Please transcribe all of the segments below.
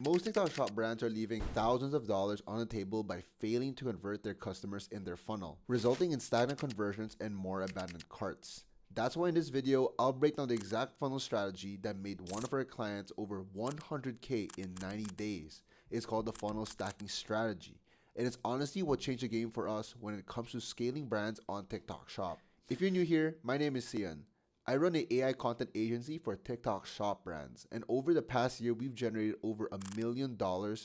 Most TikTok shop brands are leaving thousands of dollars on the table by failing to convert their customers in their funnel, resulting in stagnant conversions and more abandoned carts. That's why in this video, I'll break down the exact funnel strategy that made one of our clients over 100K in 90 days. It's called the funnel stacking strategy. And it's honestly what changed the game for us when it comes to scaling brands on TikTok Shop. If you're new here, my name is Sian. I run an AI content agency for TikTok Shop brands, and over the past year, we've generated over $1 million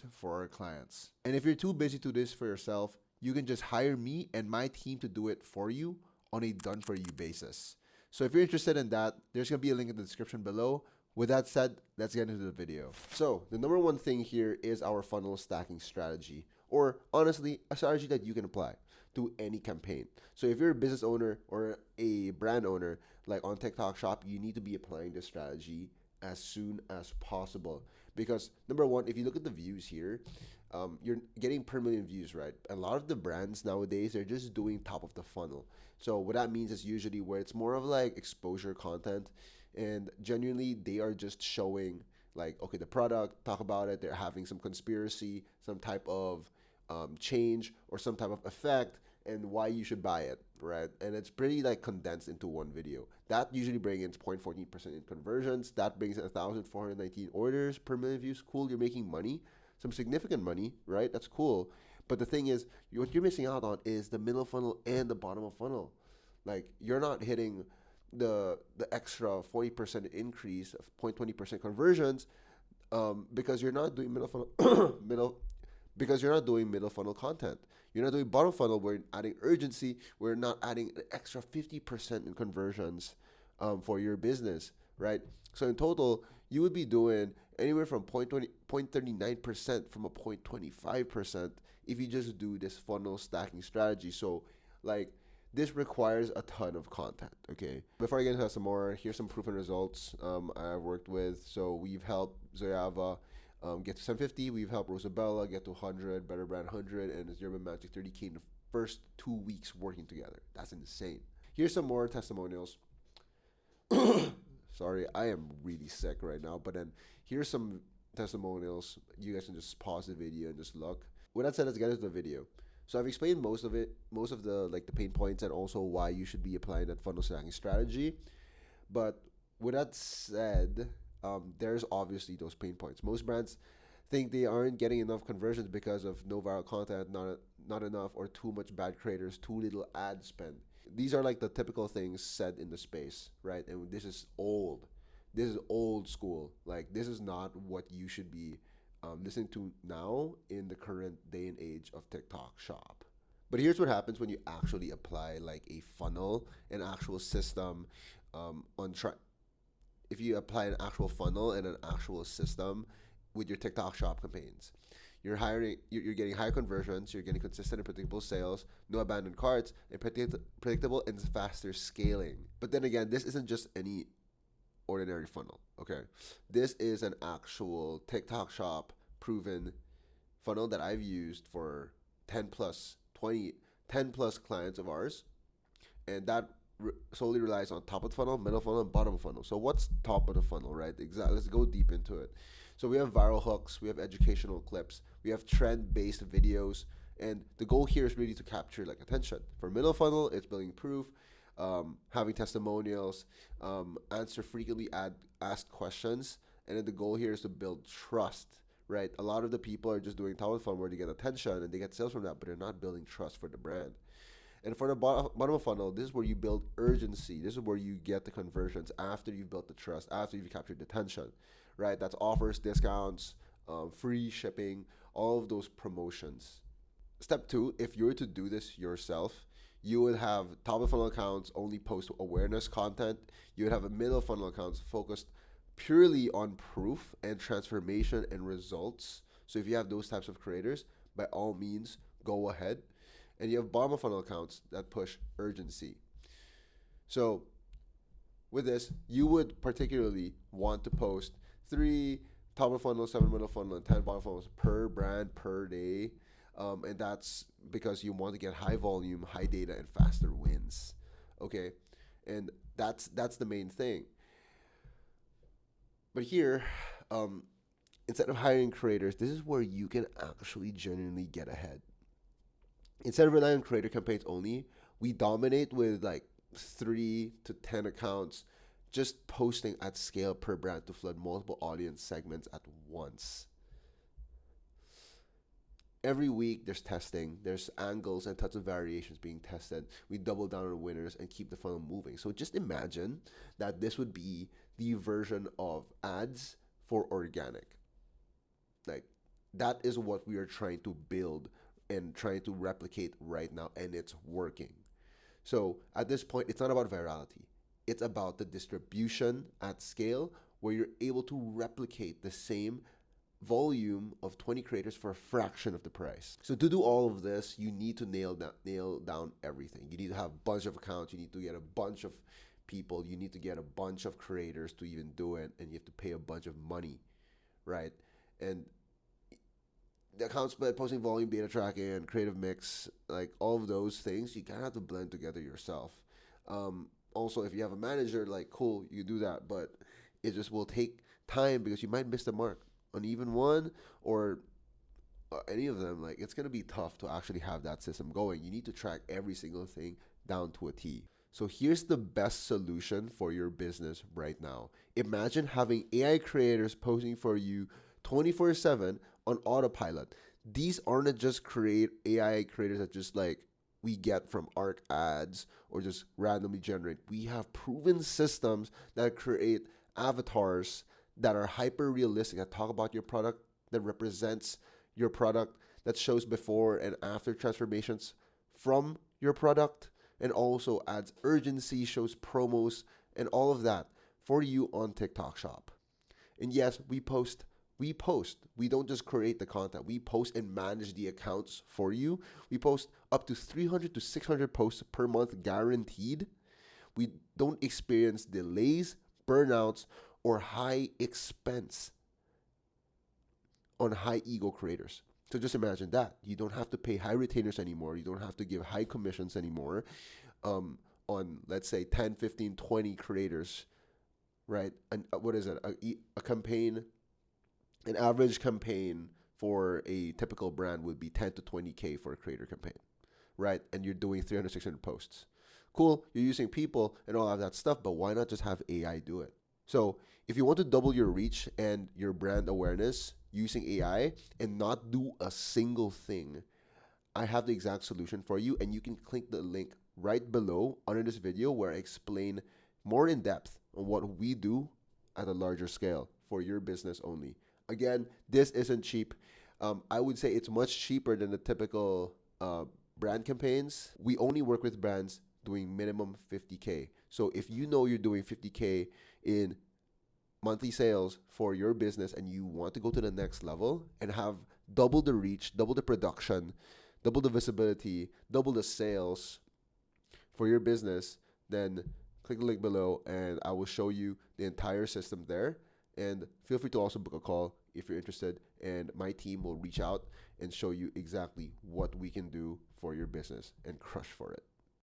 for our clients. And if you're too busy to do this for yourself, you can just hire me and my team to do it for you on a done-for-you basis. So if you're interested in that, there's going to be a link in the description below. With that said, let's get into the video. So the number one thing here is our funnel stacking strategy, or honestly, a strategy that you can apply to any campaign. So if you're a business owner or a brand owner, like on TikTok Shop, you need to be applying this strategy as soon as possible. Because number one, if you look at the views here, you're getting per million views, right? A lot of the brands nowadays, they're just doing top of the funnel. So what that means is usually where it's more of like exposure content, and genuinely they are just showing like, okay, the product, talk about it, they're having some conspiracy, some type of change or some type of effect, and why you should buy it, right? And it's pretty like condensed into one video. That usually brings in 0.14% in conversions. That brings in 1,419 orders per million views. Cool, you're making money, some significant money, right? That's cool. But the thing is, what you're missing out on is the middle funnel and the bottom of funnel. Like, you're not hitting the extra 40% increase of 0.20% conversions because you're not doing middle funnel because you're not doing middle funnel content. You're not doing bottom funnel. We're adding urgency. We're not adding an extra 50% in conversions for your business, right? So in total, you would be doing anywhere from 0.39% from a 0.25% if you just do this funnel stacking strategy. So like, this requires a ton of content, okay? Before I get into some more, here's some proven results I've worked with. So we've helped Zoyava get to 750. We've helped Rosabella get to 100, Better Brand 100, and Zero Magic 30K in the first 2 weeks working together. That's insane. Here's some more testimonials. Sorry, I am really sick right now, but then here's some testimonials. You guys can just pause the video and just look. With that said, let's get into the video. So I've explained most of the like the pain points and also why you should be applying that funnel stacking strategy. But with that said, there's obviously those pain points. Most brands think they aren't getting enough conversions because of no viral content, not enough, or too much bad creators, too little ad spend. These are like the typical things said in the space, right? And this is old. This is old school. Like, this is not what you should be listening to now in the current day and age of TikTok Shop. But here's what happens when you actually apply like a funnel, an actual system if you apply an actual funnel and an actual system with your TikTok Shop campaigns. You're getting higher conversions, you're getting consistent and predictable sales, no abandoned carts, and predictable and faster scaling. But then again, this isn't just any ordinary funnel, okay? This is an actual TikTok Shop proven funnel that I've used for 10 plus clients of ours, and that solely relies on top of the funnel, middle funnel, and bottom of the funnel. So what's top of the funnel, right? Exactly. Let's go deep into it. So we have viral hooks, we have educational clips, we have trend-based videos, and the goal here is really to capture like attention. For middle funnel, it's building proof, having testimonials, answer frequently asked questions, and then the goal here is to build trust, right? A lot of the people are just doing top of the funnel where they get attention and they get sales from that, but they're not building trust for the brand. And for the bottom of funnel, this is where you build urgency. This is where you get the conversions after you've built the trust, after you've captured the attention, right? That's offers, discounts, free shipping, all of those promotions. Step 2, if you were to do this yourself, you would have top of funnel accounts only post awareness content. You would have a middle funnel accounts focused purely on proof and transformation and results. So if you have those types of creators, by all means, go ahead. And you have bottom of funnel accounts that push urgency. So with this, you would particularly want to post 3 top of funnel, 7 middle funnel, and 10 bottom funnels per brand per day. And that's because you want to get high volume, high data, and faster wins. Okay, and that's the main thing. But here, instead of hiring creators, this is where you can actually genuinely get ahead. Instead of relying on creator campaigns only, we dominate with like 3 to 10 accounts, just posting at scale per brand to flood multiple audience segments at once. Every week there's testing, there's angles and tons of variations being tested. We double down on winners and keep the funnel moving. So just imagine that this would be the version of ads for organic. Like, that is what we are trying to build and trying to replicate right now, and it's working. So at this point, it's not about virality. It's about the distribution at scale where you're able to replicate the same volume of 20 creators for a fraction of the price. So to do all of this, you need to nail down everything. You need to have a bunch of accounts. You need to get a bunch of people. You need to get a bunch of creators to even do it, and you have to pay a bunch of money, right? And the account split, posting volume, beta tracking, and creative mix, like all of those things, you kind of have to blend together yourself. Also, if you have a manager, like cool, you do that, but it just will take time because you might miss the mark on even one or any of them. Like, it's gonna be tough to actually have that system going. You need to track every single thing down to a T. So here's the best solution for your business right now. Imagine having AI creators posting for you 24/7 on autopilot. These aren't just create AI creators that just like we get from ARC ads or just randomly generate. We have proven systems that create avatars that are hyper realistic, that talk about your product, that represents your product, that shows before and after transformations from your product, and also adds urgency, shows promos, and all of that for you on TikTok Shop. And yes, we post. We don't just create the content. We post and manage the accounts for you. We post up to 300 to 600 posts per month guaranteed. We don't experience delays, burnouts, or high expense on high ego creators. So just imagine that. You don't have to pay high retainers anymore. You don't have to give high commissions anymore on, let's say, 10, 15, 20 creators, right? And what is it? A campaign, an average campaign for a typical brand would be 10 to 20K for a creator campaign, right? And you're doing 300, 600 posts. Cool, you're using people and all of that stuff, but why not just have AI do it? So if you want to double your reach and your brand awareness using AI and not do a single thing, I have the exact solution for you, and you can click the link right below under this video where I explain more in depth on what we do at a larger scale for your business only. Again, this isn't cheap. I would say it's much cheaper than the typical brand campaigns. We only work with brands doing minimum 50K. So if you know you're doing 50K in monthly sales for your business and you want to go to the next level and have double the reach, double the production, double the visibility, double the sales for your business, then click the link below and I will show you the entire system there. And feel free to also book a call if you're interested, and my team will reach out and show you exactly what we can do for your business and crush for it.